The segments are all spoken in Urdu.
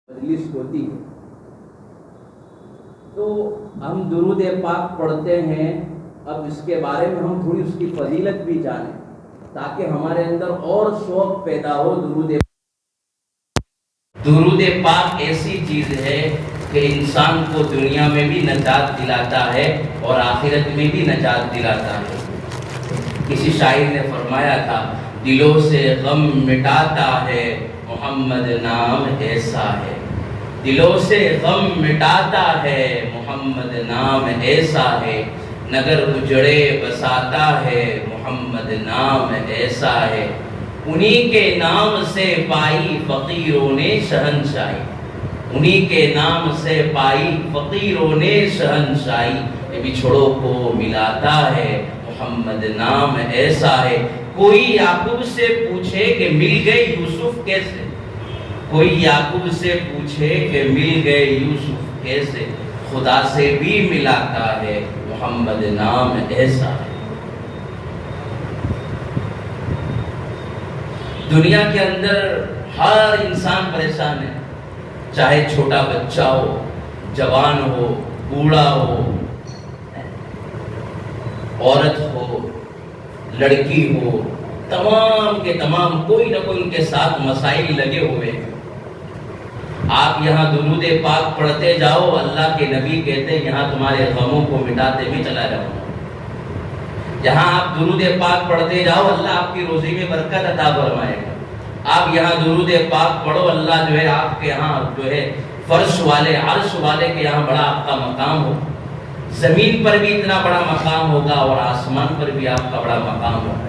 مجلس ہوتی ہے تو ہم درود پاک پڑھتے ہیں. اب اس کے بارے میں ہم تھوڑی اس کی فضیلت بھی جانیں تاکہ ہمارے اندر اور شوق پیدا ہو. درود پاک ایسی چیز ہے کہ انسان کو دنیا میں بھی نجات دلاتا ہے اور آخرت میں بھی نجات دلاتا ہے. کسی شاعر نے فرمایا تھا دلوں سے غم مٹاتا ہے محمد نام ایسا ہے. دلوں سے غم مٹاتا ہے محمد نام ایسا ہے. نگر اجڑے بساتا ہے محمد نام ایسا ہے. انہی کے نام سے پائی فقیروں نے شہنشاہی. انہی کے نام سے پائی فقیروں نے شہنشاہی. یہ بچھڑوں کو ملاتا ہے محمد نام ایسا ہے. کوئی یعقوب سے پوچھے کہ مل گئے یوسف کیسے. کوئی یعقوب سے پوچھے کہ مل گئے یوسف کیسے. خدا سے بھی ملاتا ہے محمد نام ایسا ہے. دنیا کے اندر ہر انسان پریشان ہے, چاہے چھوٹا بچہ ہو, جوان ہو, بوڑھا ہو, عورت ہو, لڑکی ہو, تمام کے تمام کوئی نہ کوئی ان کے ساتھ مسائل لگے ہوئے ہیں. آپ یہاں درود پاک پڑھتے جاؤ, اللہ کے نبی کہتے ہیں یہاں تمہارے غموں کو مٹاتے بھی چلا جاؤ. جہاں آپ درود پاک پڑھتے جاؤ اللہ آپ کی روزی میں برکت عطا فرمائے گا. آپ یہاں درود پاک پڑھو, اللہ جو ہے آپ کے یہاں جو ہے فرش والے عرش والے کے یہاں بڑا آپ کا مقام ہو. زمین پر بھی اتنا بڑا مقام ہوگا اور آسمان پر بھی آپ کا بڑا مقام ہوگا.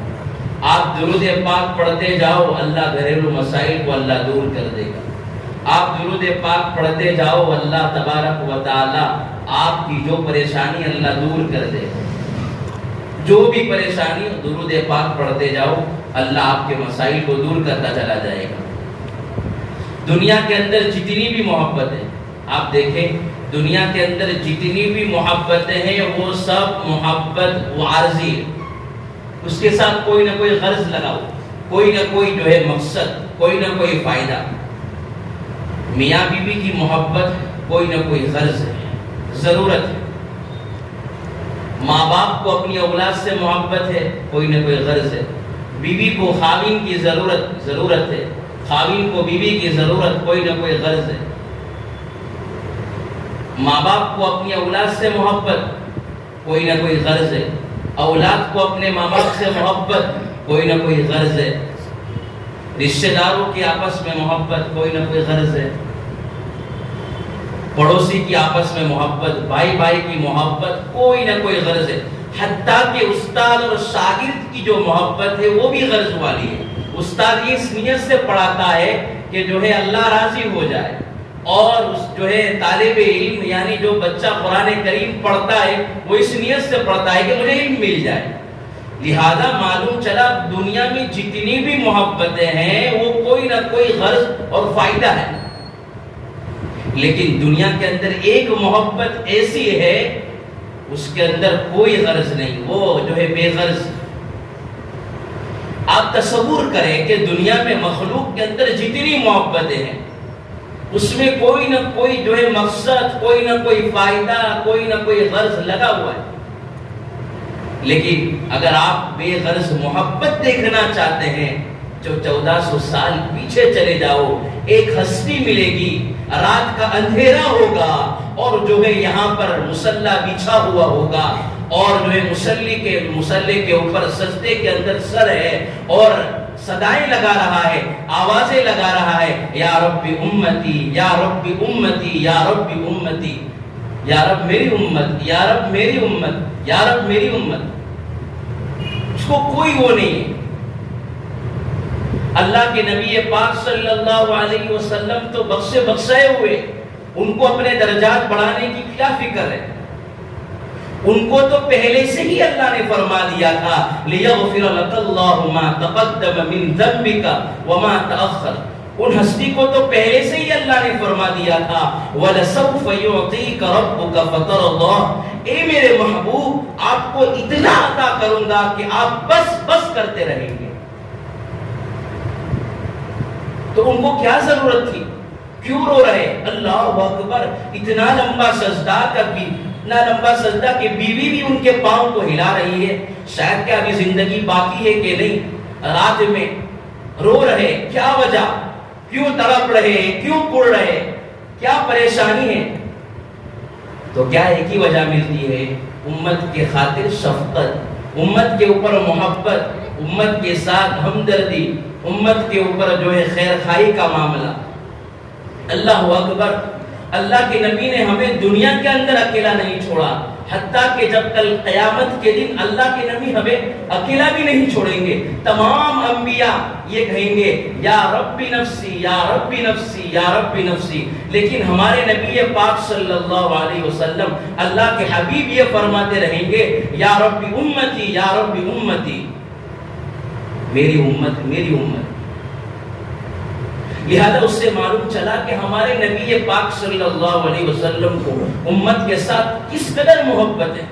آپ درود پاک پڑھتے جاؤ, اللہ گھریلو مسائل کو اللہ دور کر دے گا. آپ درود پاک پڑھتے جاؤ, اللہ تبارک و تعالی آپ کی جو پریشانی اللہ دور کر دے گا. جو بھی پریشانی درود پاک پڑھتے جاؤ, اللہ آپ کے مسائل کو دور کرتا چلا جائے گا. دنیا کے اندر جتنی بھی محبت ہے, آپ دیکھیں دنیا کے اندر جتنی بھی محبتیں ہیں وہ سب محبت وہ عارضی ہے. اس کے ساتھ کوئی نہ کوئی غرض لگاؤ, کوئی نہ کوئی جو ہے مقصد, کوئی نہ کوئی فائدہ. میاں بیوی کی محبت کوئی نہ کوئی غرض ہے, ضرورت ہے. ماں باپ کو اپنی اولاد سے محبت ہے, کوئی نہ کوئی غرض ہے. بیوی کو خاوند کی ضرورت ہے, خاوند کو بیوی کی ضرورت, کوئی نہ کوئی غرض ہے. ماں باپ کو اپنی اولاد سے محبت, کوئی نہ کوئی غرض ہے. اولاد کو اپنے ماں باپ سے محبت, کوئی نہ کوئی غرض ہے. رشتہ داروں کی آپس میں محبت, کوئی نہ کوئی غرض ہے. پڑوسی کی آپس میں محبت, بھائی بھائی کی محبت, کوئی نہ کوئی غرض ہے. حتیٰ کہ استاد اور شاگرد کی جو محبت ہے وہ بھی غرض والی ہے. استاد اس نیت سے پڑھاتا ہے کہ جو ہے اللہ راضی ہو جائے, اور اس جو ہے طالب علم یعنی جو بچہ قرآن کریم پڑھتا ہے وہ اس نیت سے پڑھتا ہے کہ مجھے علم مل جائے. لہذا معلوم چلا دنیا میں جتنی بھی محبتیں ہیں وہ کوئی نہ کوئی غرض اور فائدہ ہے. لیکن دنیا کے اندر ایک محبت ایسی ہے اس کے اندر کوئی غرض نہیں, وہ جو ہے بے غرض. آپ تصور کریں کہ دنیا میں مخلوق کے اندر جتنی محبتیں ہیں اس میں کوئی نہ کوئی جو ہے مقصد, کوئی نہ کوئی فائدہ, کوئی نہ کوئی غرض لگا ہوا ہے. لیکن اگر آپ بے غرض محبت دیکھنا چاہتے ہیں جو 1400 سال پیچھے چلے جاؤ, ایک ہستی ملے گی, رات کا اندھیرا ہوگا اور جو ہے یہاں پر مصلی بچھا ہوا ہوگا اور جو ہے مصلی کے اوپر سجدے کے اندر سر ہے اور صدائیں لگا رہا ہے, آوازیں لگا رہا ہے, یا رب امتی, یا رب امتی, یا رب امتی, یا رب میری امت, یا رب میری امت, یا رب میری امت. اس کو کوئی وہ نہیں ہے. اللہ کے نبی پاک صلی اللہ علیہ وسلم تو بخشے ہوئے, ان کو اپنے درجات بڑھانے کی کیا فکر ہے. ان کو تو پہلے سے ہی اللہ نے فرما دیا تھا لِيَغْفِرَ لَكَ اللَّهُ مَا تَقَدَّمَ مِن ذَنبِكَ وَمَا تَأَخَّرَ. ان ہستی کو تو پہلے سے ہی اللہ نے فرما دیا تھا وَلَسَوْفَ يُعْطِيكَ رَبُّكَ فَتَرْضَىٰ, اے میرے محبوب آپ کو اتنا عطا کروں گا کہ آپ بس کرتے رہیں گے. تو ان کو کیا ضرورت تھی کیوں رو رہے؟ اللہ اکبر، اتنا لمبا سجدہ کہ بیوی بھی ان کے پاؤں کو ہلا رہی ہے، شاید کیا ابھی زندگی باقی ہے کہ نہیں، رات میں رو رہے، کیا وجہ؟ کیوں تڑپ رہے؟ کیوں کڑ رہے؟ کیا پریشانی ہے؟ تو کیا ایک ہی وجہ ملتی ہے، امت کے خاطر شفقت، امت کے اوپر محبت، امت کے ساتھ ہمدردی، امت کے اوپر جو ہے خیر خواہی کا معاملہ۔ اللہ اکبر، اللہ کے نبی نے ہمیں دنیا کے اندر اکیلا نہیں چھوڑا، حتیٰ کہ جب کل قیامت کے دن اللہ کے نبی ہمیں اکیلا بھی نہیں چھوڑیں گے۔ تمام انبیاء یہ کہیں گے یا ربی نفسی یا ربی نفسی یا ربی نفسی، لیکن ہمارے نبی پاک صلی اللہ علیہ وسلم، اللہ کے حبیب یہ فرماتے رہیں گے یا ربی امتی یا ربی امتی، میری امت میری امت۔ لہذا اس سے معلوم چلا کہ ہمارے نبی پاک صلی اللہ علیہ وسلم کو امت کے ساتھ کس قدر محبت ہے۔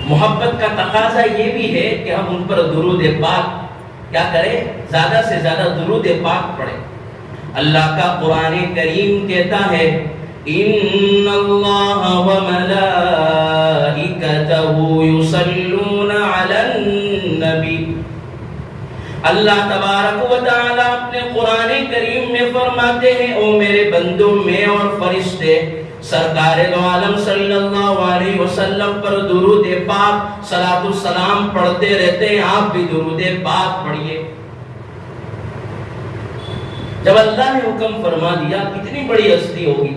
محبت کا تقاضا یہ بھی ہے کہ ہم ان پر درود پاک کیا کریں؟ زیادہ سے زیادہ درود پاک پڑھیں۔ اللہ کا قرآن کریم کہتا ہے ان اللہ وملائکتہ یصلون علی النبی، اللہ تبارک و تعالی اپنے قرآن کریم میں فرماتے ہیں او میرے بندوں میں اور فرشتے سرکار دو عالم صلی اللہ علیہ وسلم پر درود پاک صلاۃ السلام پڑھتے رہتے ہیں، آپ بھی درود پاک پڑھیے۔ جب اللہ نے حکم فرما دیا، کتنی بڑی ہستی ہوگی۔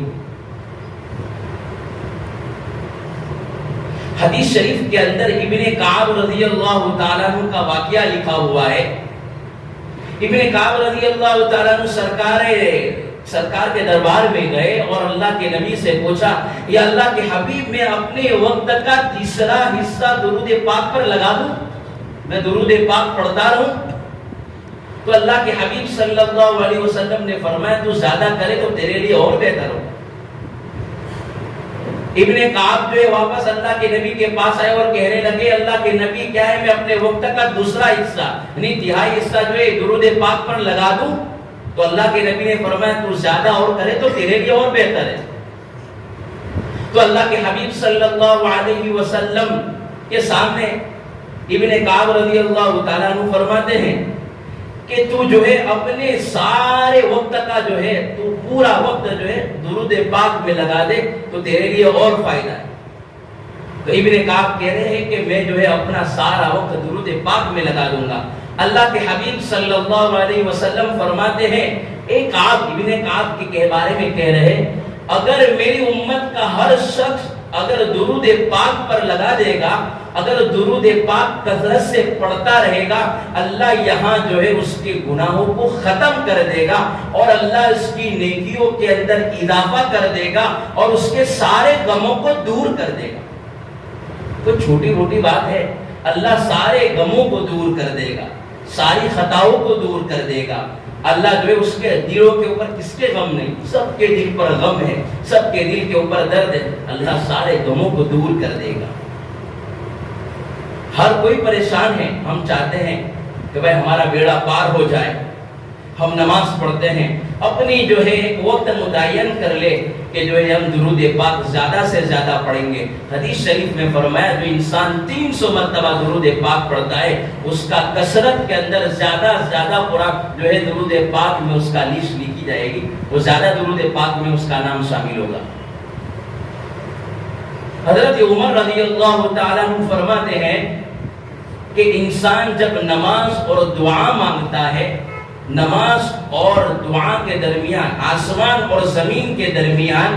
حدیث شریف کے اندر ابن کعب رضی اللہ تعالیٰ عنہ کا واقعہ لکھا ہوا ہے۔ ابن کعب رضی اللہ تعالیٰ عنہ سرکار کے دربار میں گئے اور اللہ کے نبی سے پوچھا یا اللہ کے حبیب میں اپنے وقت کا تیسرا حصہ درود پاک پر لگا دوں، میں درود پاک پڑھتا رہوں؟ تو اللہ کے حبیب صلی اللہ علیہ وسلم نے فرمایا تو زیادہ کرے تو تیرے لیے اور بہتر ہو۔ ابن کعب جو ہے واپس اللہ کے نبی کے پاس آئے اور کہنے لگے اللہ کے نبی کیا ہے میں اپنے وقت کا دوسرا حصہ یعنی تہائی حصہ جو ہے درود پاک پر لگا دوں؟ تو اللہ کے نبی نے فرمایا تو زیادہ اور کرے تو تیرے لیے اور بہتر ہے۔ تو اللہ کے حبیب صلی اللہ علیہ وسلم کے سامنے ابن کعب رضی اللہ تعالیٰ عنہ فرماتے ہیں کہ تو جو ہے اپنے سارے وقت کا جو ہے تو پورا وقت جو ہے درود پاک میں لگا دے تو تیرے لیے اور فائدہ ہے۔ تو ابن کعب کہہ رہے ہیں کہ میں جو ہے اپنا سارا وقت درود پاک میں لگا دوں گا۔ اللہ کے حبیب صلی اللہ علیہ وسلم فرماتے ہیں ایک ابن کعب کے بارے میں کہہ رہے ہیں اگر میری امت کا ہر شخص اگر درود پاک پر لگا دے گا، اگر درود پاک کثرت سے پڑھتا رہے گا، اللہ یہاں جو ہے اس کے گناہوں کو ختم کر دے گا اور اللہ اس کی نیکیوں کے اندر اضافہ کر دے گا اور اس کے سارے غموں کو دور کر دے گا۔ تو چھوٹی موٹی بات ہے، اللہ سارے غموں کو دور کر دے گا، ساری خطاؤں کو دور کر دے گا۔ اللہ جو ہے اس کے دلوں کے اوپر کس کے غم نہیں، سب کے دل پر غم ہے، سب کے دل کے اوپر درد ہے، اللہ سارے غموں کو دور کر دے گا۔ ہر کوئی پریشان ہے، ہم چاہتے ہیں کہ بھائی ہمارا بیڑا پار ہو جائے، ہم نماز پڑھتے ہیں، اپنی جو ہے ایک وقت متعین کر لے کہ جو ہے ہم درود پاک زیادہ سے زیادہ پڑھیں گے۔ حدیث شریف میں فرمایا جو انسان 300 مرتبہ درود پاک پڑھتا ہے اس کا کثرت کے اندر زیادہ زیادہ پورا جو ہے درود پاک میں اس کا لسٹ لکھی جائے گی، وہ زیادہ درود پاک میں اس کا نام شامل ہوگا۔ حضرت عمر رضی اللہ تعالیٰ عنہ فرماتے ہیں کہ انسان جب نماز اور دعا مانگتا ہے، نماز اور دعا کے درمیان، آسمان اور زمین کے درمیان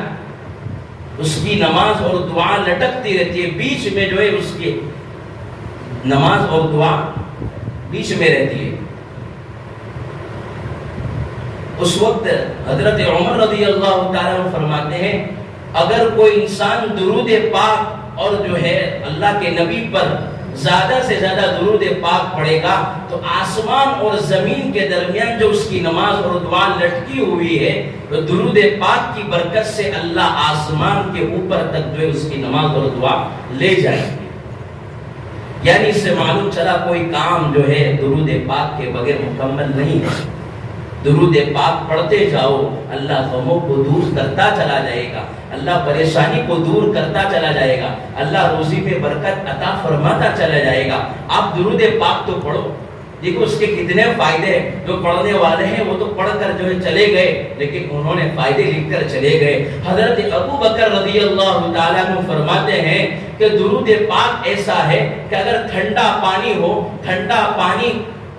اس کی نماز اور دعا لٹکتی رہتی ہے، بیچ میں جو ہے اس کی نماز اور دعا بیچ میں رہتی ہے۔ اس وقت حضرت عمر رضی اللہ تعالیٰ عنہ فرماتے ہیں اگر کوئی انسان درود پاک اور جو ہے اللہ کے نبی پر زیادہ سے زیادہ درود پاک پڑھے گا تو آسمان اور زمین کے درمیان جو اس کی نماز اور دعا لٹکی ہوئی ہے تو درود پاک کی برکت سے اللہ آسمان کے اوپر تک جو ہے اس کی نماز اور دعا لے جائے گی۔ یعنی اس سے معلوم چلا کوئی کام جو ہے درود پاک کے بغیر مکمل نہیں ہے۔ درود پاک پڑھتے جاؤ، اللہ غموں کو دور کرتا چلا جائے گا، اللہ پریشانی کو دور کرتا چلا جائے گا، اللہ روزی میں برکت عطا فرماتا چلا جائے گا۔ آپ درود پاک تو پڑھو، دیکھو اس کے کتنے فائدے ہیں۔ جو پڑھنے والے ہیں وہ تو پڑھ کر جو ہے چلے گئے، لیکن انہوں نے فائدے لکھ کر چلے گئے۔ حضرت ابو بکر رضی اللہ تعالیٰ عنہ فرماتے ہیں کہ درود پاک ایسا ہے کہ اگر ٹھنڈا پانی ہو، ٹھنڈا پانی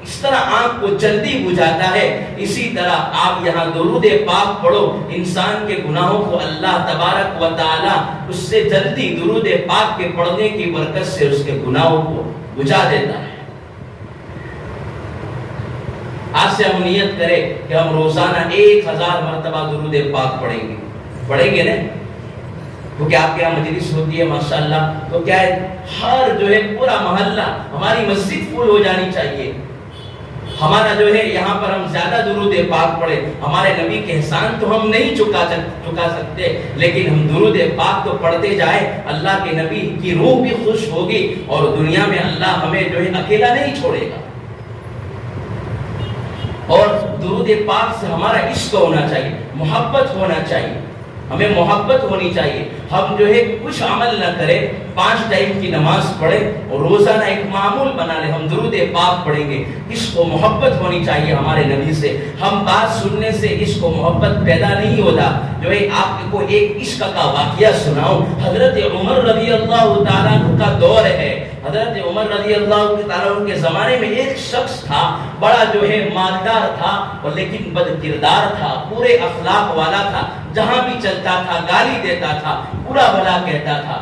اس طرح آنکھ کو جلدی بجھاتا ہے، اسی طرح آپ یہاں درود پاک پڑھو، انسان کے گناہوں کو اللہ تبارک و تعالی اس سے جلدی درود پاک کے پڑھنے کی برکت سے اس کے گناہوں کو بجھا دیتا ہے۔ آج سے ہم نیت کریں کہ ہم روزانہ 1000 مرتبہ درود پاک پڑھیں گے نا، کیونکہ آپ کے یہاں مجلس ہوتی ہے ماشاءاللہ، تو کیا ہے ہر جو ہے پورا محلہ ہماری مسجد فل ہو جانی چاہیے۔ ہمارا جو ہے یہاں پر ہم زیادہ درود پاک پڑھیں، ہمارے نبی کے احسان تو ہم نہیں چکا سکتے، لیکن ہم درود پاک تو پڑھتے جائیں، اللہ کے نبی کی روح بھی خوش ہوگی اور دنیا میں اللہ ہمیں جو ہے اکیلا نہیں چھوڑے گا۔ اور درود پاک سے ہمارا عشق ہونا چاہیے، محبت ہونا چاہیے، ہمیں محبت ہونی چاہیے۔ ہم جو ہے کچھ عمل نہ کریں، 5 ٹائم کی نماز پڑھیں اور روزانہ ایک معمول بنا لیں، ہم درود پاک پڑھیں گے۔ عشق و محبت ہونی چاہیے ہمارے نبی سے۔ ہم بات سننے سے عشق و محبت پیدا نہیں ہوتا۔ جو ہے آپ کو ایک عشق کا واقعہ سناؤں، حضرت عمر رضی اللہ تعالیٰ عنہ کا دور ہے۔ حضرت عمر رضی اللہ تعالیٰ عنہ کے زمانے میں ایک شخص تھا، بڑا جو ہے مالدار تھا اور لیکن بد کردار تھا، برے اخلاق والا تھا، جہاں بھی چلتا تھا گالی دیتا تھا، برا بھلا کہتا تھا۔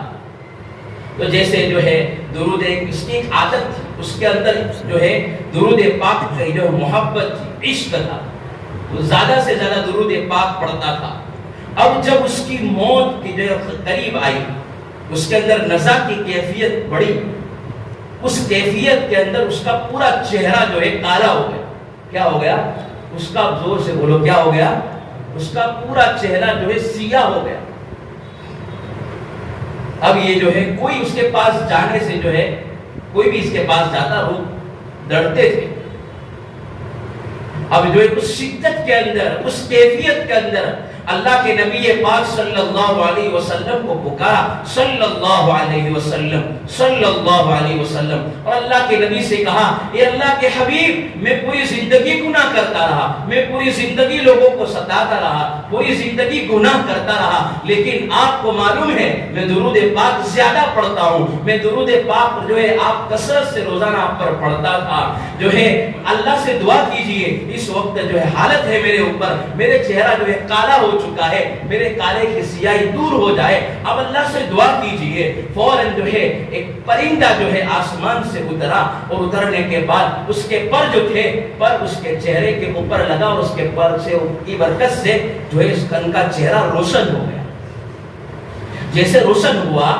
تو جیسے جو ہے درود، اس کی ایک عادت تھی، اس کے اندر جو ہے درود پاک کی جو محبت تھی، عشق تھا، وہ زیادہ سے زیادہ درود پاک پڑھتا تھا۔ اب جب اس کی موت کی جو قریب آئی، اس کے اندر نزا کی کیفیت بڑھی، اس کیفیت کے اندر اس کا پورا چہرہ جو ہے کالا ہو گیا۔ کیا ہو گیا؟ اس کا زور سے بولو، کیا ہو گیا؟ اس کا پورا چہرہ جو ہے سیاہ ہو گیا۔ اب یہ جو ہے کوئی اس کے پاس جانے سے جو ہے، کوئی بھی اس کے پاس جاتا وہ ڈرتے تھے۔ اب جو ہے اس شدت کے اندر، اس کیفیت کے اندر اللہ کے نبی پاک صلی اللہ علیہ وسلم کو پکارا، صلی اللہ علیہ وسلم، صلی اللہ علیہ وسلم، اور اللہ کے نبی سے کہا، اے اللہ کے حبیب، میں پوری زندگی گناہ کرتا رہا، میں پوری زندگی لوگوں کو ستاتا رہا، پوری زندگی گناہ کرتا رہا، لیکن آپ کو معلوم ہے میں درود پاک زیادہ پڑھتا ہوں، میں درود پاک جو ہے آپ کثرت سے روزانہ آپ پر پڑھتا تھا۔ جو ہے اللہ سے دعا کیجئے، اس وقت جو ہے حالت ہے میرے اوپر، میرے چہرہ جو ہے کالا ہو چکا ہے، میرے کالے کی سیاہی دور ہو جائے، اب اللہ سے دعا کیجئے۔ فوراً جو ہے ایک پرندہ جو ہے آسمان سے اترا، اور اترنے کے بعد اس کے پر جو تھے، پر اس کے چہرے کے اوپر لگا، اور اس کے پر سے کی برکت سے جو ہے اس کا چہرہ روشن ہو گیا۔ جیسے روشن ہوا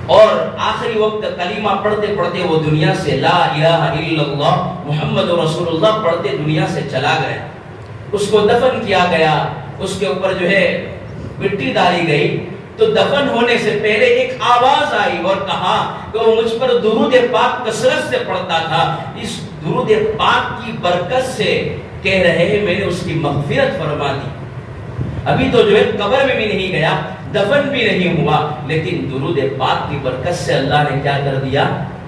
اور آخری وقت کلمہ پڑھتے پڑھتے وہ دنیا سے لا الہ الا اللہ محمد رسول اللہ پڑھتے دنیا سے چلا گیا۔ اس کو دفن کیا گیا، اس کے اوپر جو ہے مٹی ڈالی گئی، تو دفن ہونے سے پہلے ایک آواز آئی اور کہا کہ وہ مجھ پر درود پاک کثرت سے پڑھتا تھا، اس درود پاک کی برکت سے کہہ رہے ہیں میں نے اس کی مغفرت فرما دی۔ ابھی تو جو ہے قبر میں بھی نہیں گیا، دفن بھی نہیں ہوا، لیکن درود پاک کی برکت سے اللہ نے کیا کر دیا؟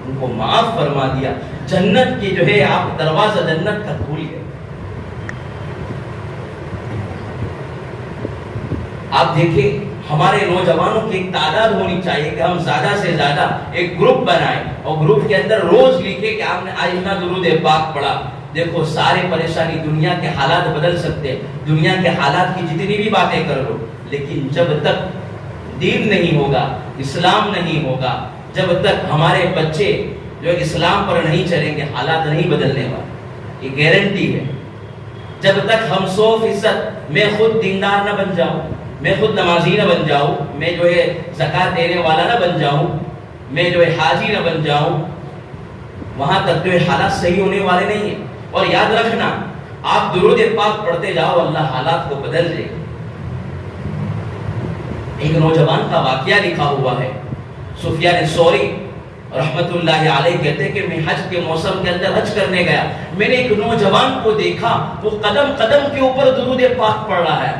ان کو معاف فرما دیا۔ جنت کی جو ہے آپ دروازہ جنت کا کھول گئے۔ آپ دیکھیں ہمارے نوجوانوں کی ایک تعداد ہونی چاہیے کہ ہم زیادہ سے زیادہ ایک گروپ بنائیں اور گروپ کے اندر روز لکھے کہ آپ نے آج اتنا درود پاک پڑھا۔ دیکھو سارے پریشانی، دنیا کے حالات بدل سکتے، دنیا کے حالات کی جتنی بھی باتیں کر لو، لیکن جب تک دین نہیں ہوگا، اسلام نہیں ہوگا، جب تک ہمارے بچے جو اسلام پر نہیں چلیں گے، حالات نہیں بدلنے والے، یہ گارنٹی ہے۔ جب تک ہم 100% میں خود دیندار نہ بن جاؤں، میں خود نمازی نہ بن جاؤں، میں جو ہے زکوٰۃ دینے والا نہ بن جاؤں، میں جو ہے حاجی نہ بن جاؤں، وہاں تک جو ہے حالات صحیح ہونے والے نہیں ہیں۔ اور یاد رکھنا، آپ درود پاک پڑھتے جاؤ، اللہ حالات کو بدل دے گا۔ ایک نوجوان کا واقعہ لکھا ہوا ہے، سفیان ثوری رحمت اللہ علیہ کہتے ہیں کہ میں حج کے موسم کے اندر حج کرنے گیا، میں نے ایک نوجوان کو دیکھا، وہ قدم قدم کے اوپر درود پاک پڑھ رہا ہے،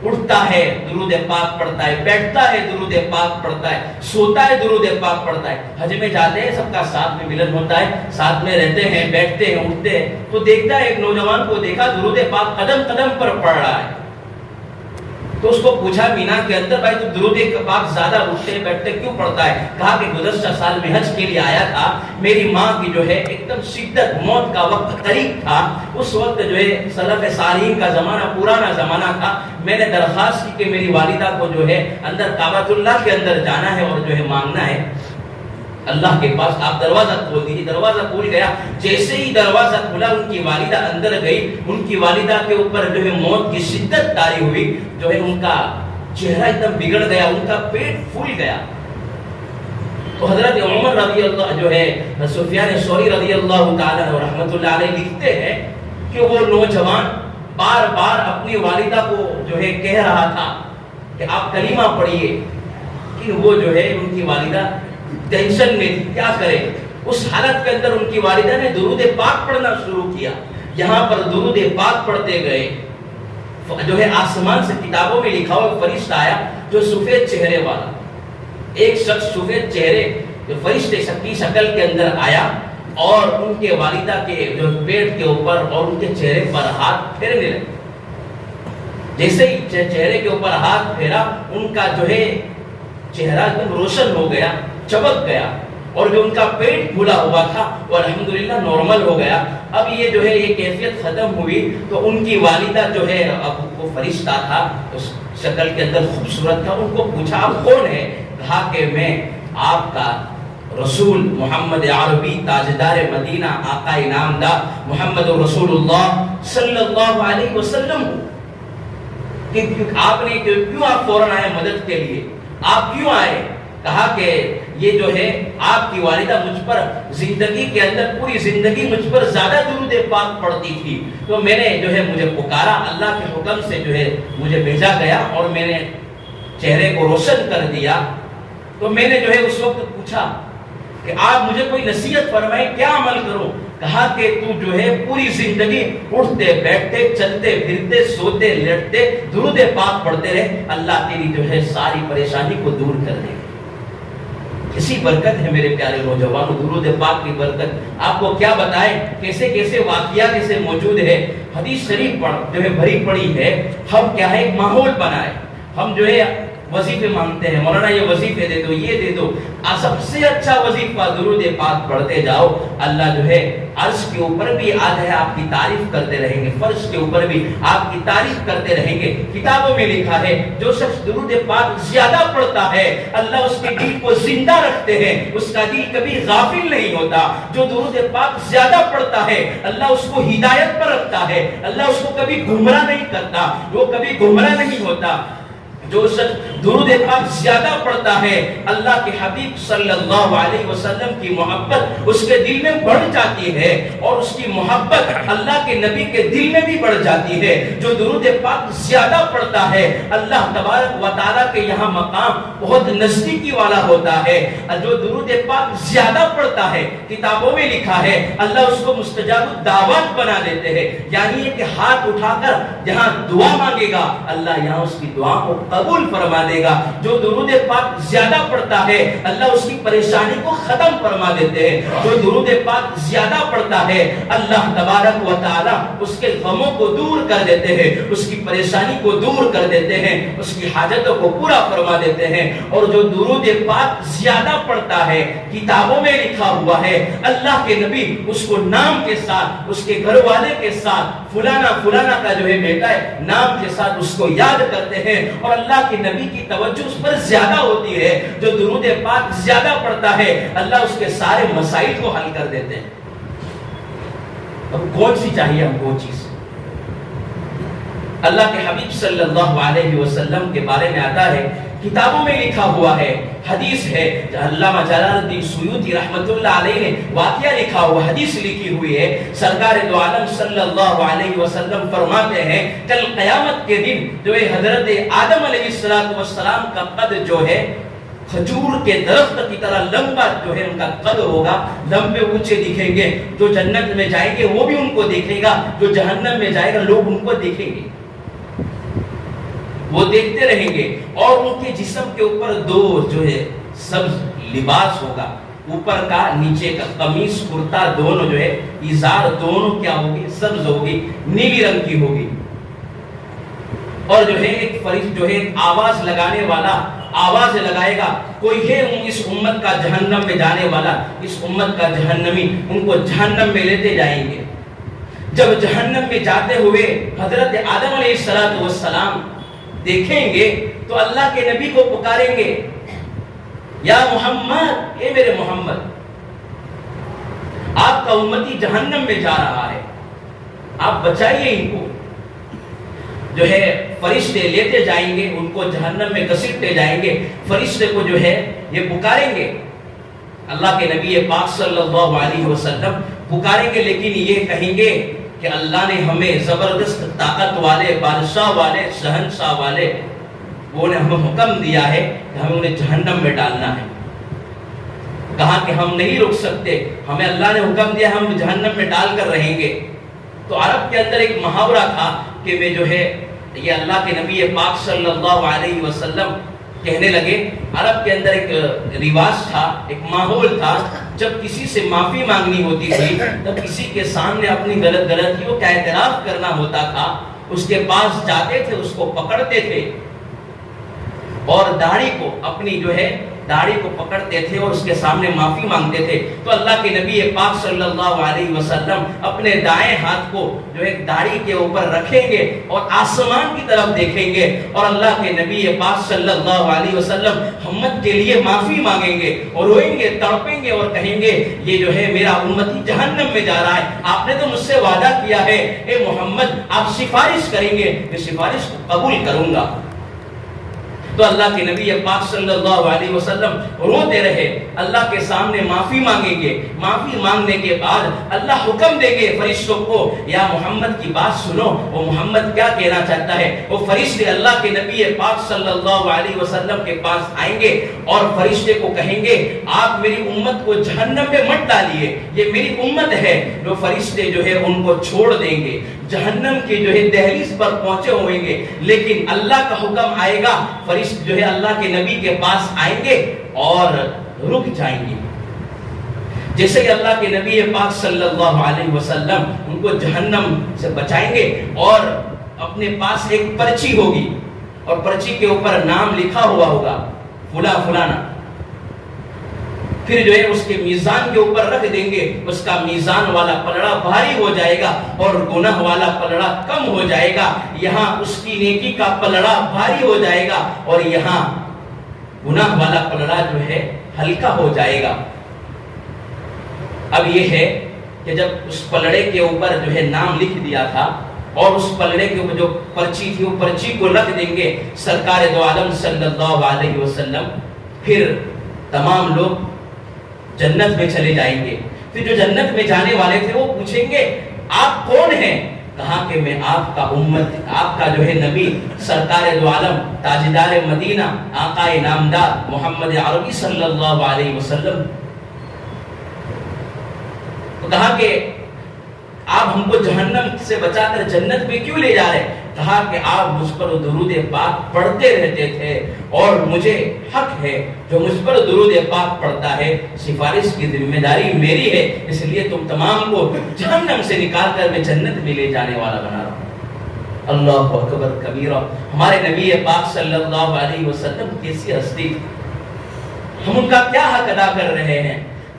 اٹھتا ہے درود پاک پڑھتا ہے، بیٹھتا ہے درود پاک پڑھتا ہے، سوتا ہے درود پاک پڑھتا ہے۔ حج میں جاتے ہیں، سب کا ساتھ میں ملن ہوتا ہے، ساتھ میں رہتے ہیں، بیٹھتے ہیں، اٹھتے ہیں، تو دیکھتا ہے ایک نوجوان کو دیکھا درود پاک قدم قدم پر پڑھ رہا ہے۔ تو اس کو پوچھا مینا کے اندر، بھائی تو درود پاک زیادہ اٹھتے بیٹھتے کیوں پڑھتا ہے؟ کہا کہ گزشتہ سال میں حج کے لیے آیا تھا، میری ماں کی جو ہے ایک دم شدت موت کا وقت قریب تھا، اس وقت جو ہے سلف صالحین کا زمانہ پرانا زمانہ تھا، میں نے درخواست کی کہ میری والدہ کو جو ہے اندر کعبۃ اللہ کے اندر جانا ہے اور جو ہے مانگنا ہے اللہ کے پاس، آپ دروازہ کھول دیجیے۔ دروازہ کھول گیا، جیسے ہی دروازہ کھلا ان کی والدہ اندر گئی، ان کی والدہ کے اوپر جو ہے موت کی شدت طاری ہوئی، جو ہے ان کا چہرہ ایک دم بگڑ گیا، ان کا پیٹ پھول گیا۔ تو حضرت عمر رضی اللہ جو ہے سفیان ثوری رضی اللہ تعالی عنہ رحمۃ اللہ علیہ لکھتے ہیں کہ وہ نوجوان بار بار اپنی والدہ کو جو ہے کہہ رہا تھا کہ آپ کلمہ پڑھیے، کہ وہ جو ہے ان کی والدہ ٹینشن میں تھی، کیا کرے؟ اس حالت کے اندر ان کی والدہ نے درود پاک پڑھنا شروع کیا، یہاں پر درود پاک پڑھتے گئے، جو ہے آسمان سے کتابوں میں لکھا ہوا فرشتہ آیا جو سفید چہرے والا، ایک شخص سفید چہرے جو فرشتے کی شکل کے اندر آیا اور ان کے والدہ کے جو پیٹ کے اوپر اور ان کے چہرے پر ہاتھ پھیرنے لگے۔ جیسے ہی چہرے کے اوپر ہاتھ پھیرا، ان کا جو ہے چہرہ ایک دم روشن ہو گیا، چمک گیا، اور جو ان کا پیٹ پھولا ہوا تھا وہ الحمدللہ نارمل ہو گیا۔ اب یہ جو ہے یہ کیفیت ختم ہوئی تو ان کی والدہ جو ہے، اب وہ فرشتہ تھا اس شکل کے اندر خوبصورت تھا، ان کو پوچھا آپ کون ہے؟ کہا کہ میں آپ کا رسول محمد عربی تاجدار مدینہ آقا انعامدار محمد رسول اللہ صلی اللہ علیہ وسلم ہوں۔ کہ آپ نے کیوں آپ فوراً آئے مدد کے لیے؟ آپ کیوں آئے؟ کہا کہ یہ جو ہے آپ کی والدہ مجھ پر زندگی کے اندر پوری زندگی مجھ پر زیادہ درود پاک پڑھتی تھی، تو میں نے جو ہے مجھے پکارا، اللہ کے حکم سے جو ہے مجھے بھیجا گیا اور میں نے چہرے کو روشن کر دیا۔ تو میں نے جو ہے اس وقت پوچھا کہ آپ مجھے کوئی نصیحت فرمائیں، کیا عمل کروں؟ کہا کہ تو جو ہے پوری زندگی اٹھتے بیٹھتے چلتے پھرتے سوتے لیٹتے درود پاک پڑھتے رہے، اللہ تیری جو ہے ساری پریشانی کو دور کر دے۔ کسی برکت ہے میرے پیارے نوجوانوں، درود پاک کی برکت آپ کو کیا بتائیں، کیسے کیسے واقعات ایسے موجود ہے۔ حدیث شریف جو ہے بھری پڑی ہے، ہم کیا ہے ایک ماحول بنائے، ہم جو ہے وظیفے مانگتے ہیں، مولانا یہ وظیفے دے دو، یہ دے دو، سب سے اچھا وظیفہ درود پاک پڑھتے جاؤ، اللہ جو ہے عرش کے اوپر بھی آج ہے آپ کی تعریف کرتے رہیں گے، فرش کے اوپر بھی آپ کی تعریف کرتے رہیں گے۔ کتابوں میں لکھا ہے جو شخص درود پاک زیادہ پڑھتا ہے اللہ اس کے دل کو زندہ رکھتے ہیں، اس کا دل کبھی غافل نہیں ہوتا۔ جو درود پاک زیادہ پڑھتا ہے اللہ اس کو ہدایت پر رکھتا ہے، اللہ اس کو کبھی گمراہ نہیں کرتا، وہ کبھی گمراہ نہیں ہوتا۔ جو شخص درود پاک زیادہ پڑھتا ہے اللہ کے حبیب صلی اللہ علیہ وسلم کی محبت اس کے دل میں بڑھ جاتی ہے، اور اس کی محبت اللہ کے نبی کے دل میں بھی بڑھ جاتی ہے۔ جو درود پاک زیادہ پڑھتا ہے اللہ تبارک و تعالیٰ کے یہاں مقام بہت نزدیکی والا ہوتا ہے۔ جو درود پاک زیادہ پڑھتا ہے کتابوں میں لکھا ہے اللہ اس کو مستجاب الدعوات بنا دیتے ہیں، یعنی یہ کہ ہاتھ اٹھا کر جہاں دعا مانگے گا اللہ یہاں اس کی دعا کو قبول فرما دے گا۔ جو درود پاک زیادہ پڑھتا ہے اللہ اس کی پریشانی کو ختم فرما دیتے ہیں۔ جو درود پاک زیادہ پڑھتا ہے اللہ تبارک و تعالی اس کے غموں کو دور کر دیتے ہیں، اس کی پریشانی کو دور کر دیتے ہیں، اس کی حاجتوں کو پورا فرما دیتے ہیں۔ اور جو درود پاک زیادہ پڑھتا ہے کتابوں میں لکھا ہوا ہے اللہ کے نبی اس کو نام کے ساتھ اس کے گھر والے کے ساتھ فلانا فلانا کا جو ہے بیٹا ہے نام کے ساتھ اس کو یاد کرتے ہیں، اور اللہ کے نبی کی توجہ اس پر زیادہ ہوتی ہے۔ جو درود پاک زیادہ پڑھتا ہے اللہ اس کے سارے مسائل کو حل کر دیتے ہیں۔ اب کون سی چاہیے ہم کو چیز؟ اللہ کے حبیب صلی اللہ علیہ وسلم کے بارے میں آتا ہے، کتابوں میں لکھا ہوا ہے، حدیث ہے، علامہ جلال الدین سیوطی رحمت اللہ علیہ نے واقعہ لکھا ہوا، حدیث لکھی ہوئی ہے۔ سرکار دو عالم صلی اللہ علیہ وسلم فرماتے ہیں کل قیامت کے دن جو ہے حضرت آدم علیہ السلام کا قد جو ہے کھجور کے درخت کی طرح لمبا جو ہے ان کا قد ہوگا، لمبے اونچے دکھیں گے. جو جنت میں جائیں گے وہ بھی ان کو دیکھے گا، جو جہنم میں جائے گا لوگ ان کو دیکھیں گے، وہ دیکھتے رہیں گے. اور ان کے جسم کے اوپر دو جو ہے سبز لباس ہوگا، اوپر کا نیچے کا، قمیص کرتا دونوں جو ہے ازار دونوں کیا ہوگی؟ سبز ہوگی، نیلی رنگ کی ہوگی. اور جو ہے ایک فرشتہ جو ہے ایک آواز لگانے والا آواز لگائے گا، کوئی ہے اس امت کا جہنم میں جانے والا، اس امت کا جہنمی، ان کو جہنم میں لیتے جائیں گے. جب جہنم میں جاتے ہوئے حضرت آدم علیہ السلام دیکھیں گے تو اللہ کے نبی کو پکاریں گے، یا محمد، اے میرے محمد، آپ کا امتی جہنم میں جا رہا ہے، آپ بچائیے ان کو. جو ہے فرشتے لیتے جائیں گے، ان کو جہنم میں گھسیٹتے جائیں گے. فرشتے کو جو ہے یہ پکاریں گے، اللہ کے نبی پاک صلی اللہ علیہ وسلم پکاریں گے، لیکن یہ کہیں گے کہ اللہ نے ہمیں زبردست طاقت والے، بادشاہ والے، شہنشاہ والے، وہ نے ہمیں حکم دیا ہے کہ ہمیں انہیں جہنم میں ڈالنا ہے. کہا کہ ہم نہیں رک سکتے، ہمیں اللہ نے حکم دیا، ہم جہنم میں ڈال کر رہیں گے. تو عرب کے اندر ایک محاورہ تھا کہ میں جو ہے یہ اللہ کے نبی پاک صلی اللہ علیہ وسلم کہنے لگے. عرب کے اندر ایک رواج تھا، ایک ماحول تھا، جب کسی سے معافی مانگنی ہوتی تھی تب کسی کے سامنے اپنی غلطیوں کا اعتراف کرنا ہوتا تھا، اس کے پاس جاتے تھے، اس کو پکڑتے تھے اور داڑھی کو اپنی جو ہے داڑھی کو پکڑتے تھے اور اس کے سامنے معافی مانگتے تھے. تو اللہ کے نبی پاک صلی اللہ علیہ وسلم اپنے دائیں ہاتھ کو جو ہے داڑھی کے اوپر رکھیں گے اور آسمان کی طرف دیکھیں گے اور اللہ کے نبی پاک صلی اللہ علیہ وسلم امت کے لیے معافی مانگیں گے اور روئیں گے، تڑپیں گے اور کہیں گے یہ جو ہے میرا امتی جہنم میں جا رہا ہے، آپ نے تو مجھ سے وعدہ کیا ہے اے محمد آپ سفارش کریں گے، میں سفارش قبول کروں گا. تو اللہ کے نبی پاک صلی اللہ علیہ وسلم روتے رہے، اللہ کے سامنے معافی مانگیں گے. معافی مانگنے کے بعد اللہ حکم دیں گے فرشتوں کو، یا محمد کی بات سنو، وہ محمد کیا کہنا چاہتا ہے. وہ فرشتے اللہ کے نبی پاک صلی اللہ علیہ وسلم کے پاس آئیں گے اور فرشتے کو کہیں گے آپ میری امت کو جہنم میں مت ڈالیے، یہ میری امت ہے. جو فرشتے جو ہے ان کو چھوڑ دیں گے، جہنم کے جو ہے دہلیز پر پہنچے ہوئیں گے، لیکن اللہ کا حکم آئے گا، فرشتے جو ہے اللہ کے نبی کے پاس آئیں گے اور رک جائیں گے. جیسے کہ اللہ کے نبی پاک صلی اللہ علیہ وسلم ان کو جہنم سے بچائیں گے اور اپنے پاس ایک پرچی ہوگی اور پرچی کے اوپر نام لکھا ہوا ہوگا فلانا. پھر جو ہے اس کے میزان کے اوپر رکھ دیں گے، اس کا میزان والا پلڑا بھاری ہو جائے گا اور گناہ والا پلڑا کم ہو جائے گا. یہاں اس کی نیکی کا پلڑا بھاری ہو جائے گا اور یہاں گناہ والا پلڑا جو ہے ہلکا ہو جائے گا. اب یہ ہے کہ جب اس پلڑے کے اوپر جو ہے نام لکھ دیا تھا اور اس پلڑے کے اوپر جو پرچی تھی وہ پرچی کو رکھ دیں گے سرکار دو عالم صلی اللہ علیہ وسلم. پھر تمام لوگ جنت میں چلے جائیں گے. پھر جو جنت میں جانے والے تھے وہ پوچھیں گے آپ کون ہیں؟ کہا کہ میں آپ کا امت، آپ کا جو ہے نبی سرکار دو عالم تاجدار مدینہ آقا نامدار محمد عربی صلی اللہ علیہ وسلم. تو کہا کہ آپ ہم کو جہنم سے بچا کر جنت میں کیوں لے جا رہے ہیں؟ کہا کہ آپ مجھ پر درود پاک پڑھتے رہتے تھے اور مجھے حق ہے جو مجھ پر درود پاک پڑھتا ہے سفارش کی ذمہ داری میری ہے، اس لیے تم تمام کو جہنم سے نکال کر میں جنت میں لے جانے والا بنا رہا ہوں. اللہ اکبر کبیرہ. ہمارے نبی پاک صلی اللہ علیہ وسلم کیسی ہستی، ہم ان کا کیا حق ادا کر رہے ہیں.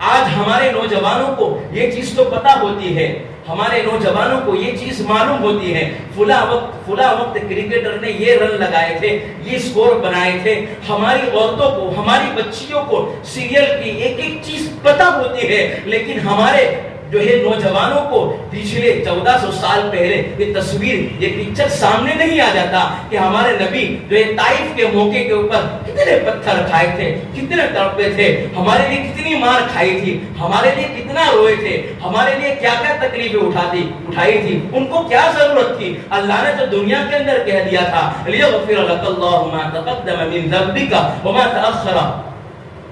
آج ہمارے نوجوانوں کو یہ چیز تو پتا ہوتی ہے، ہمارے نوجوانوں کو یہ چیز معلوم ہوتی ہے فلاں وقت کرکٹر نے یہ رن لگائے تھے، یہ سکور بنائے تھے. ہماری عورتوں کو، ہماری بچیوں کو سیریل کی ایک ایک چیز پتا ہوتی ہے، لیکن ہمارے جو ہے نوجوانوں کو پچھلے 1400 سال پہلے یہ تصویر، یہ پکچر سامنے نہیں آ جاتا کہ ہمارے نبی جو ہے طائف کے موقع کے اوپر کتنے پتھر کھائے تھے، کتنے تڑپے تھے، ہمارے لیے کتنی مار کھائی تھی، ہمارے لیے کتنا روئے تھے، ہمارے لیے کیا کیا تکلیفیں اٹھائی تھی. ان کو کیا ضرورت تھی؟ اللہ نے تو دنیا کے اندر کہہ دیا تھا لِيَغْفِرَ لَكَ اللَّهُ مَا تَقَدَّمَ مِن ذَنبِكَ وَمَا تَأَخَّرَ.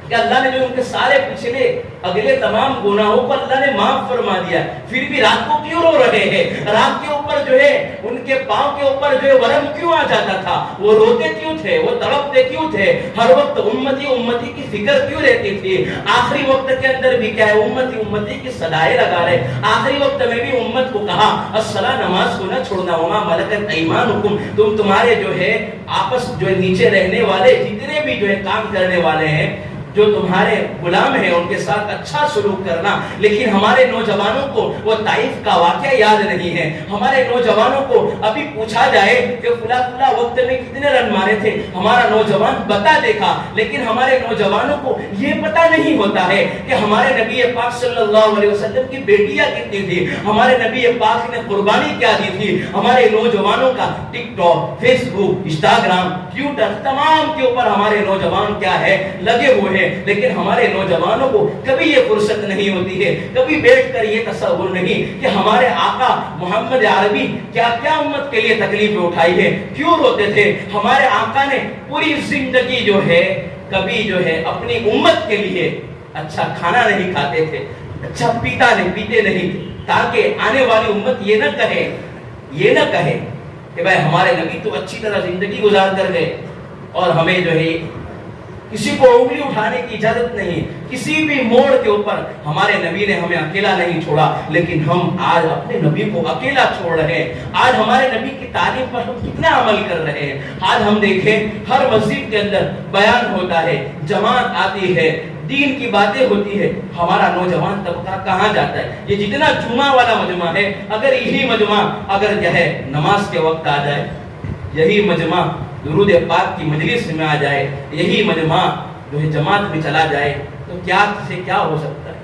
کہ اللہ نے جو ان کے سارے پچھلے اگلے تمام گناہوں کو اللہ نے معاف فرما دیا، پھر بھی رات کو کیوں رو رہے ہیں؟ رات کے اوپر جو ہے ان کے پاؤں کے اوپر جو ہے ورم کیوں آ جاتا تھا؟ وہ روتے کیوں تھے؟ وہ تڑپتے کیوں تھے؟ ہر وقت امتی امتی کی فکر کیوں رہتی تھی؟ آخری وقت کے اندر بھی کیا ہے، امتی امتی کی صدائیں لگا رہے۔ آخری وقت میں بھی امت کو کہا الصلاۃ، نماز کو نہ چھوڑنا، وما ملکت ایمانکم، تمہارے جو ہے آپس جو ہے نیچے رہنے والے جتنے بھی جو ہے کام کرنے والے ہیں، جو تمہارے غلام ہیں، ان کے ساتھ اچھا سلوک کرنا۔ لیکن ہمارے نوجوانوں کو وہ طائف کا واقعہ یاد نہیں ہے۔ ہمارے نوجوانوں کو ابھی پوچھا جائے کہ فلاں فلاں وقت میں کتنے رن مارے تھے، ہمارا نوجوان بتا دیکھا، لیکن ہمارے نوجوانوں کو یہ پتہ نہیں ہوتا ہے کہ ہمارے نبی پاک صلی اللہ علیہ وسلم کی بیٹیاں کتنی تھی، ہمارے نبی پاک نے قربانی کیا دی تھی۔ ہمارے نوجوانوں کا ٹک ٹاک، فیس بک، انسٹاگرام، ٹویٹر، تمام کے اوپر ہمارے نوجوان کیا ہے، لگے ہوئے ہیں۔ لیکن ہمارے نوجوانوں کو کبھی یہ فرصت نہیں ہوتی ہے، کبھی بیٹھ کر یہ تصور نہیں کہ ہمارے آقا محمد عربی کیا کیا امت کے لیے تکلیفیں اٹھائی ہے، کیوں روتے تھے۔ ہمارے آقا نے پوری زندگی جو ہے کبھی جو ہے اپنی امت کے لیے اچھا کھانا نہیں کھاتے تھے، اچھا پیتے نہیں تھے، تاکہ آنے والی امت یہ نہ کہے کہ بھائی ہمارے نبی تو اچھی طرح زندگی گزار کر گئے اور ہمیں جو ہے کسی کو انگلی اٹھانے کی اجازت نہیں۔ کسی بھی موڑ کے اوپر ہمارے نبی نے ہمیں اکیلا نہیں چھوڑا، لیکن ہم آج اپنے نبی کو اکیلا چھوڑ رہے ہیں۔ آج ہمارے نبی کی تعلیم پر ہم کتنا عمل کر رہے ہیں۔ آج ہم دیکھیں ہر مسجد کے اندر بیان ہوتا ہے، جماعت آتی ہے، دین کی باتیں ہوتی ہے، ہمارا نوجوان طبقہ کہاں جاتا ہے؟ یہ جتنا جمعہ والا مجمع ہے، اگر یہی مجمع اگر جو ہے نماز کے وقت آ جائے، یہی مجمع درود پاک کی مجلس میں آ جائے، یہی مجمع جو ہے جماعت میں چلا جائے، تو کیا سے کیا ہو سکتا ہے؟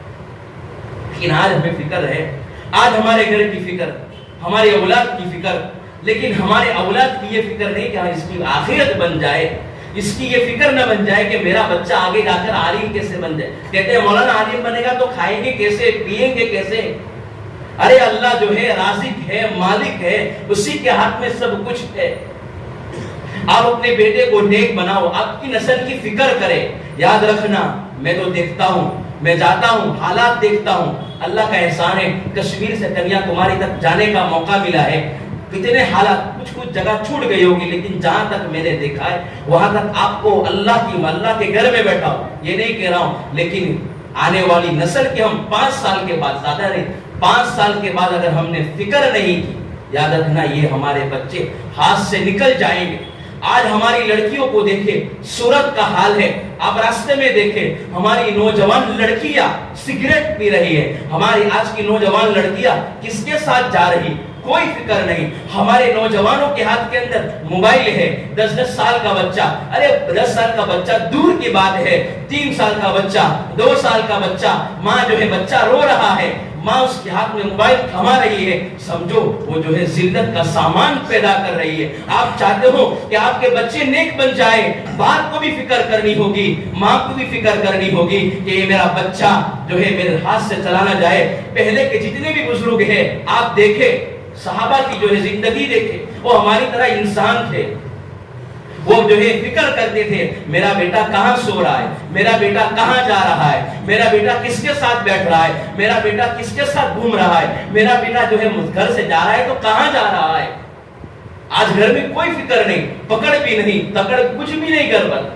لیکن آج ہمیں فکر ہے، آج ہمارے گھر کی فکر، ہمارے اولاد کی فکر، لیکن ہمارے اولاد کی یہ فکر نہیں کہ اس کی آخرت بن جائے، اس کی یہ فکر نہ بن جائے کہ میرا بچہ آگے جا کر عالم کیسے بن جائے۔ کہتے ہیں مولانا عالم بنے گا تو کھائیں گے کیسے، پیئیں گے کیسے؟ ارے اللہ جو ہے رازق ہے، مالک ہے، اسی کے ہاتھ میں سب کچھ ہے۔ آپ اپنے بیٹے کو نیک بناؤ، آپ کی نسل کی فکر کرے۔ یاد رکھنا، میں تو دیکھتا ہوں، میں جاتا ہوں، حالات دیکھتا ہوں، اللہ کا احسان ہے، کشمیر سے کنیا کماری تک جانے کا موقع ملا ہے، کتنے حالات، کچھ جگہ چھوٹ گئی ہوگی، لیکن جہاں تک میں نے دیکھا ہے وہاں تک آپ کو اللہ کے گھر میں بیٹھا ہوں، یہ نہیں کہہ رہا ہوں، لیکن آنے والی نسل کے ہم 5 سال کے بعد، زیادہ نہیں، 5 سال کے بعد اگر ہم نے فکر نہیں کی، یاد رکھنا یہ ہمارے بچے ہاتھ سے نکل جائیں گے۔ آج ہماری لڑکیوں کو دیکھیں، صورت کا حال ہے، آپ راستے میں دیکھیں، ہماری نوجوان لڑکیاں سگریٹ پی رہی ہے، ہماری آج کی نوجوان لڑکیاں کس کے ساتھ جا رہی، کوئی فکر نہیں۔ ہمارے نوجوانوں کے ہاتھ کے اندر موبائل ہے، 10 سال کا بچہ، ارے 10 سال کا بچہ دور کی بات ہے، 3 سال کا بچہ، 2 سال کا بچہ، ماں جو ہے بچہ رو رہا ہے، ماں اس کے ہاتھ میں موبائل تھما رہی ہے، سمجھو وہ جو ہے ذلت کا سامان پیدا کر رہی ہے۔ آپ چاہتے ہو کہ آپ کے بچے نیک بن جائے، باپ کو بھی فکر کرنی ہوگی، ماں کو بھی فکر کرنی ہوگی کہ یہ میرا بچہ جو ہے میرے ہاتھ سے چلا نہ جائے۔ پہلے کے جتنے بھی بزرگ ہیں آپ دیکھیں، صحابہ کی جو ہے زندگی دیکھیں، وہ ہماری طرح انسان تھے، وہ جو ہے فکر کرتے تھے میرا بیٹا کہاں سو رہا ہے، میرا بیٹا کہاں جا رہا ہے، میرا بیٹا کس کے ساتھ بیٹھ رہا ہے، میرا بیٹا کس کے ساتھ گھوم رہا ہے، میرا بیٹا جو ہے گھر سے جا رہا ہے تو کہاں جا رہا ہے۔ آج گھر میں کوئی فکر نہیں، پکڑ بھی نہیں، تکڑ کچھ بھی نہیں گھر پر۔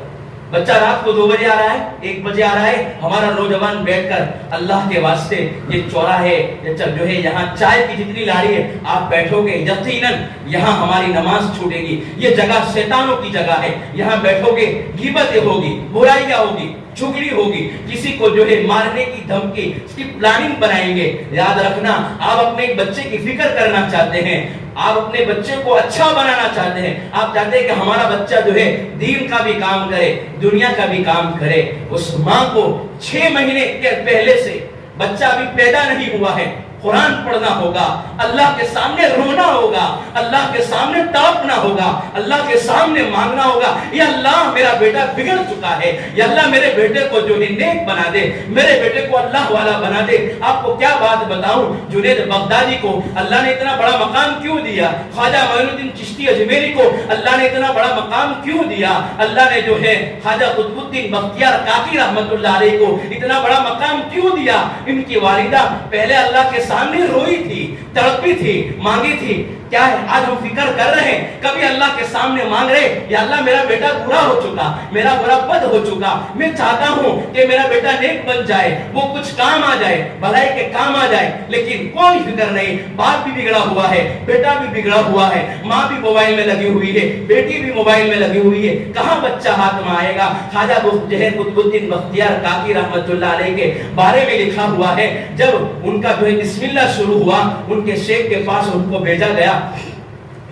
بچہ رات کو 2 بجے آ رہا ہے، 1 بجے آ رہا ہے، ہمارا نوجوان بیٹھ کر اللہ کے واسطے یہ چوراہے جو ہے یہاں چائے کی جتنی لاری ہے آپ بیٹھو گے، یقیناً یہاں ہماری نماز چھوٹے گی۔ یہ جگہ شیطانوں کی جگہ ہے، یہاں بیٹھو گے غیبتیں ہوگی، برائیاں ہوگی، چغلی ہوگی، کسی کو جو ہے مارنے کی دھمکی، اس کی پلاننگ بنائیں گے۔ یاد رکھنا، آپ اپنے ایک بچے کی فکر کرنا چاہتے ہیں، آپ اپنے بچے کو اچھا بنانا چاہتے ہیں، آپ چاہتے ہیں کہ ہمارا بچہ جو ہے دین کا بھی کام کرے، دنیا کا بھی کام کرے۔ اس ماں کو 6 مہینے کے پہلے سے، بچہ ابھی پیدا نہیں ہوا ہے، قرآن پڑھنا ہوگا، اللہ کے سامنے رونا ہوگا، اللہ کے سامنے تڑپنا ہوگا، اللہ کے سامنے مانگنا ہوگا، یا اللہ میرا بیٹا بگڑ چکا ہے، یا اللہ میرے بیٹے کو جو ہے نیک بنا دے، میرے بیٹے کو اللہ والا بنا دے۔ آپ کو کیا بات بتاؤں، جنید بغدادی کو اللہ نے اتنا بڑا مقام کیوں دیا؟ خواجہ معین الدین چشتی اجمیری کو اللہ نے اتنا بڑا مقام کیوں دیا؟ اللہ نے جو ہے خواجہ قطب الدین بختیار کاکی رحمت اللہ علیہ کو اتنا بڑا مقام کیوں دیا؟ ان کی والدہ پہلے اللہ کے سامنے روئی تھی، تڑپی تھی، مانگی تھی۔ کیا ہے آج ہم فکر کر رہے ہیں، کبھی اللہ کے سامنے مانگ رہے، یا اللہ میرا بیٹا برا ہو چکا، میرا برا بد ہو چکا، میں چاہتا ہوں کہ میرا بیٹا نیک بن جائے، وہ کچھ کام آ جائے، بھلائی کے کام آ جائے، لیکن کوئی فکر نہیں۔ باپ بھی بگڑا ہوا ہے، بیٹا بھی بگڑا ہوا ہے، ماں بھی موبائل میں لگی ہوئی ہے، بیٹی بھی موبائل میں لگی ہوئی ہے، کہاں بچہ ہاتھ میں آئے گا؟ خواجہ قطب الدین بختیار کاکی رحمت اللہ علیہ کے بارے میں لکھا ہوا ہے، جب ان کا جو ہے بسم اللہ شروع ہوا، ان کے شیخ کے پاس ان کو بھیجا گیا،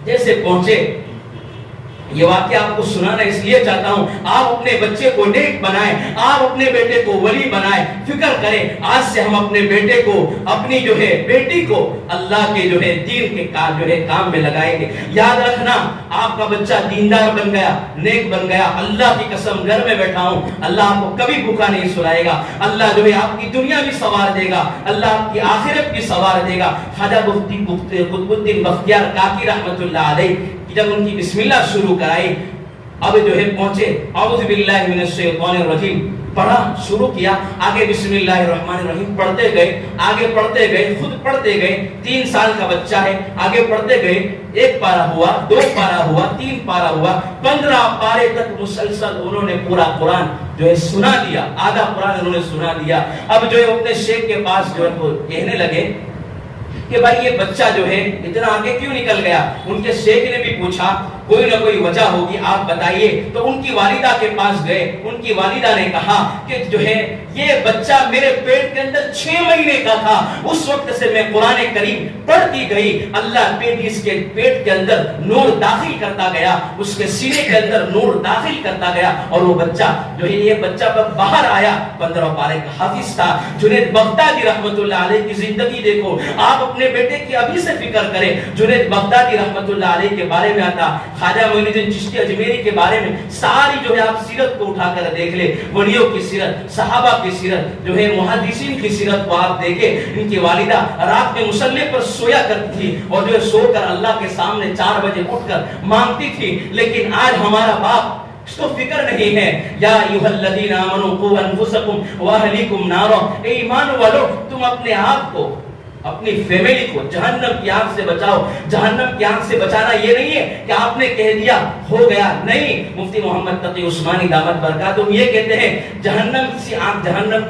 جیسے پہنچے، یہ واقعہ آپ کو سنانا اس لیے چاہتا ہوں، آپ اپنے بچے کو نیک بنائیں، آپ اپنے بیٹے کو ولی بنائیں، فکر کریں آج سے ہم اپنے بیٹے کو، اپنی جو ہے بیٹی کو اللہ کے جو ہے دین کے جو ہے کام میں لگائیں گے۔ یاد رکھنا، آپ کا بچہ دیندار بن گیا، نیک بن گیا، اللہ کی قسم گھر میں بیٹھا ہوں، اللہ آپ کو کبھی بھوکا نہیں سلائے گا، اللہ جو ہے آپ کی دنیا بھی سنوار دے گا، اللہ آپ کی آخرت بھی سنوار دے گا۔ خواجہ قطب الدین بختیار کاکی رحمت اللہ علیہ جب ان کی بسم اللہ شروع کرائی، اب جو ہے پہنچے، اعوذ باللہ من الشیطان الرجیم پڑھا شروع کیا، آگے بسم اللہ الرحمن الرحیم پڑھتے گئے، آگے پڑھتے گئے، خود پڑھتے گئے، 3 سال کا بچہ ہے، آگے پڑھتے گئے، 1 پارہ ہوا، 2 پارہ ہوا، 3 پارہ ہوا، 15 پارے تک مسلسل انہوں نے پورا قرآن جو ہے سنا دیا، آدھا قرآن انہوں نے سنا دیا۔ اب جو ہے اپنے شیخ کے پاس جو ہے وہ کہنے لگے کہ بھائی یہ بچہ جو ہے اتنا آگے کیوں نکل گیا؟ ان کے شیخ نے بھی پوچھا، کوئی نہ کوئی وجہ ہوگی، آپ بتائیے۔ تو ان کی والدہ کے پاس گئے، ان کی والدہ نے کہا کہ جو ہے یہ بچہ میرے پیٹ کے اندر 6 مہینے کا تھا، اس وقت سے میں قرآن کریم پڑھتی گئی، اللہ اس کے پیٹ کے اندر نور داخل کرتا گیا، اس کے سینے کے اندر نور داخل کرتا گیا، اور وہ بچہ جو ہے یہ بچہ باہر آیا، 15 پارے کا حافظ تھا۔ جنید بغدادی رحمت اللہ علیہ کی زندگی دیکھو، آپ اپنے بیٹے کی ابھی سے فکر کریں۔ جنید بغدادی رحمت اللہ علیہ کے بارے میں آتا، خواجہ معین الدین چشتی اجمیری کے بارے میں ساری جو ہے آپ سیرت کو اٹھا کر دیکھ لیں، ولیوں کی سیرت، صحابہ کی سیرت، جو ہے محدثین کی سیرت کو آپ دیکھیں۔ ان کی والدہ رات میں مصلی پر سویا کرتی تھی، اور جو ہے سو کر اللہ کے سامنے 4 بجے اٹھ کر مانگتی تھی، لیکن آج ہمارا باپ اس کو فکر نہیں ہے۔ یا ایھا الذین آمنوا قوا انفسکم واہلیکم نارا، اے ایمان والو تم اپنے آپ کو، اپنی فیملی کو جہنم کی آگ سے بچاؤ۔ جہنم کی آگ سے بچانا یہ نہیں ہے کہ آپ نے کہہ دیا ہو گیا، نہیں۔ مفتی محمد تقی عثمانی دامت برکاتہم یہ کہتے ہیں جہنم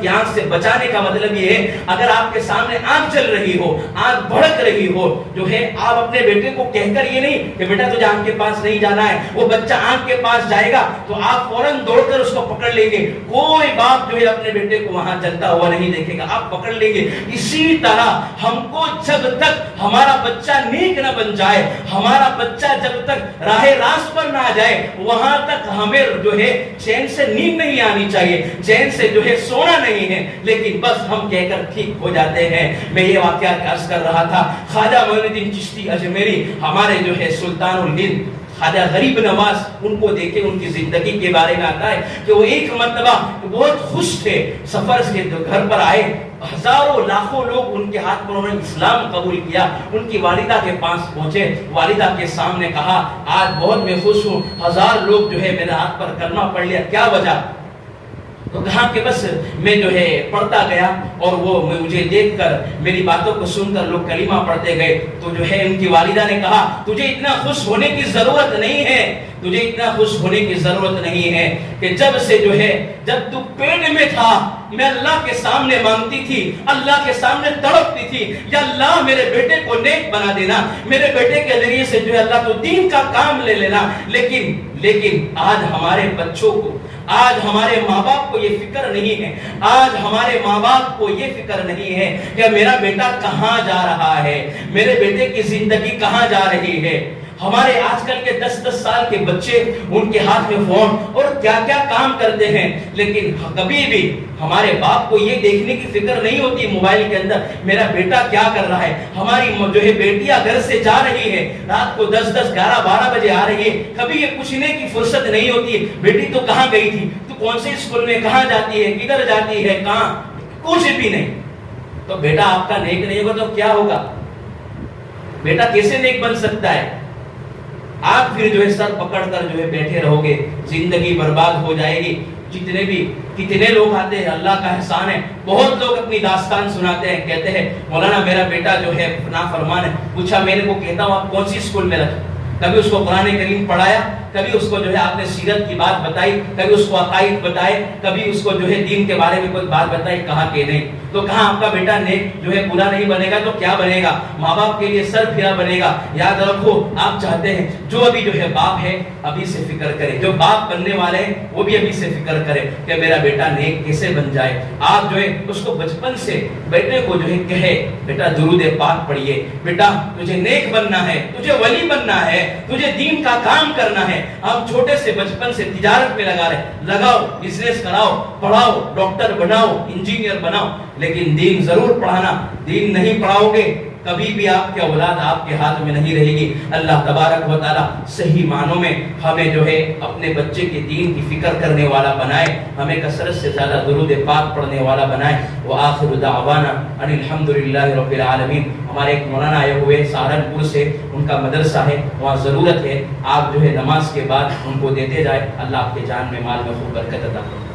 کی آگ سے بچانے کا مطلب یہ ہے، اگر آپ کے سامنے آگ چل رہی ہو، آگ بھڑک رہی ہو، جو ہے آپ اپنے بیٹے کو کہہ کر یہ نہیں کہ بیٹا تجھے آگ کے پاس نہیں جانا ہے، وہ بچہ آگ کے پاس جائے گا تو آپ فوراً دوڑ کر اس کو پکڑ لیں گے۔ کوئی باپ جو ہے اپنے بیٹے کو وہاں جلتا ہوا نہیں دیکھے گا، آپ پکڑ لیں گے۔ اسی طرح ہم کو جب تک ہمارا بچہ نیک نہ بن جائے، ہمارا بچہ جب تک راہ راست پر نہ جائے، وہاں تک ہمیں جو ہے چین سے نیند نہیں آنی چاہیے، چین سے جو ہے سونا نہیں ہے، لیکن بس ہم کہہ کر ٹھیک ہو جاتے ہیں۔ میں یہ واقعہ عرض کر رہا تھا، خواجہ معین الدین چشتی اجمیری ہمارے جو ہے سلطان الہند خواجہ غریب نواز، ان کو دیکھیں ان کی زندگی کے بارے میں آتا ہے کہ وہ ایک مرتبہ بہت خوش تھے، سفر کے گھر پر آئے، ہزاروں لاکھوں لوگ ان کے ہاتھ پر انہوں نے اسلام قبول کیا۔ ان کی والدہ کے پاس پہنچے، والدہ کے سامنے کہا آج بہت میں خوش ہوں، 1000 لوگ جو ہے میرے ہاتھ پر کلمہ پڑھ لیا، کیا وجہ؟ تو کہا کہ بس میں جو ہے پڑھتا گیا، اور وہ مجھے دیکھ کر میری باتوں کو سن کر لوگ کلمہ پڑھتے گئے۔ تو جو ہے ان کی والدہ نے کہا تجھے اتنا خوش ہونے کی ضرورت نہیں ہے، تجھے اتنا خوش ہونے کی ضرورت نہیں ہے کہ جب سے جو ہے جب تو پیٹ میں تھا میں اللہ کے سامنے مانگتی تھی، اللہ کے سامنے تڑپتی تھی، یا اللہ میرے بیٹے کو نیک بنا دینا، میرے بیٹے کے ذریعے سے جو ہے اللہ تو دین کا کام لے لینا۔ لیکن آج ہمارے بچوں کو، آج ہمارے ماں باپ کو یہ فکر نہیں ہے، آج ہمارے ماں باپ کو یہ فکر نہیں ہے کہ میرا بیٹا کہاں جا رہا ہے، میرے بیٹے کی زندگی کہاں جا رہی ہے۔ ہمارے آج کل کے 10-10 سال کے بچے، ان کے ہاتھ میں فون اور کیا کیا کام کرتے ہیں، لیکن کبھی بھی ہمارے باپ کو یہ دیکھنے کی فکر نہیں ہوتی موبائل کے اندر میرا بیٹا کیا کر رہا ہے۔ ہماری جو ہے بیٹیاں گھر سے جا رہی ہے، رات کو 10-10 11-12 بجے آ رہی ہے، کبھی یہ پوچھنے کی فرصت نہیں ہوتی ہے بیٹی تو کہاں گئی تھی، تو کون سے اسکول میں کہاں جاتی ہے، کدھر جاتی ہے، کہاں، کچھ بھی نہیں۔ تو بیٹا آپ کا نیک نہیں ہوگا تو کیا ہوگا؟ بیٹا کیسے نیک بن سکتا ہے؟ آپ پھر جو ہے سر پکڑ کر جو ہے بیٹھے رہو گے، زندگی برباد ہو جائے گی۔ جتنے بھی کتنے لوگ آتے ہیں، اللہ کا احسان ہے، بہت لوگ اپنی داستان سناتے ہیں، کہتے ہیں مولانا میرا بیٹا جو ہے نافرمان ہے، پوچھا میں نے وہ کہتا ہوں آپ کون سی اسکول میں رکھے، کبھی اس کو قرآن کریم پڑھایا، کبھی اس کو جو ہے آپ نے سیرت کی بات بتائی، کبھی اس کو عقائد بتائے، کبھی اس کو جو ہے دین کے بارے میں کوئی بات بتائی، کہا کہ نہیں۔ تو کہاں آپ کا بیٹا نیک جو ہے برا نہیں بنے گا تو کیا بنے گا؟ ماں باپ کے لیے سر پھرا بنے گا۔ یاد رکھو، آپ چاہتے ہیں جو ابھی جو ہے باپ ہے ابھی سے فکر کرے، جو باپ بننے والے ہیں وہ بھی ابھی سے فکر کرے کہ میرا بیٹا نیک کیسے بن جائے۔ آپ جو ہے اس کو بچپن سے بیٹے کو جو ہے کہے بیٹا درود پاک پڑھیے، بیٹا تجھے نیک بننا ہے، تجھے ولی بننا ہے، تجھے دین کا کام کرنا ہے۔ آپ چھوٹے سے بچپن سے تجارت میں لگا رہے، لگاؤ، بزنس کراؤ، پڑھاؤ، ڈاکٹر بناؤ، انجینئر بناؤ، لیکن دین ضرور پڑھانا۔ دین نہیں پڑھاؤ گے کبھی بھی آپ کی اولاد آپ کے ہاتھ میں نہیں رہے گی۔ اللہ تبارک و تعالی صحیح معنوں میں ہمیں جو ہے اپنے بچے کے دین کی فکر کرنے والا بنائے، ہمیں کثرت سے زیادہ درود پاک پڑھنے والا بنائے۔ وآخر دعوانا ان الحمدللہ رب العالمین۔ ہمارے ایک مولانا آئے ہوئے سہارنپور سے، ان کا مدرسہ ہے، وہاں ضرورت ہے آپ جو ہے نماز کے بعد ان کو دیتے جائے، اللہ آپ کے جان میں مال میں خوب برکت عطا فرمائے۔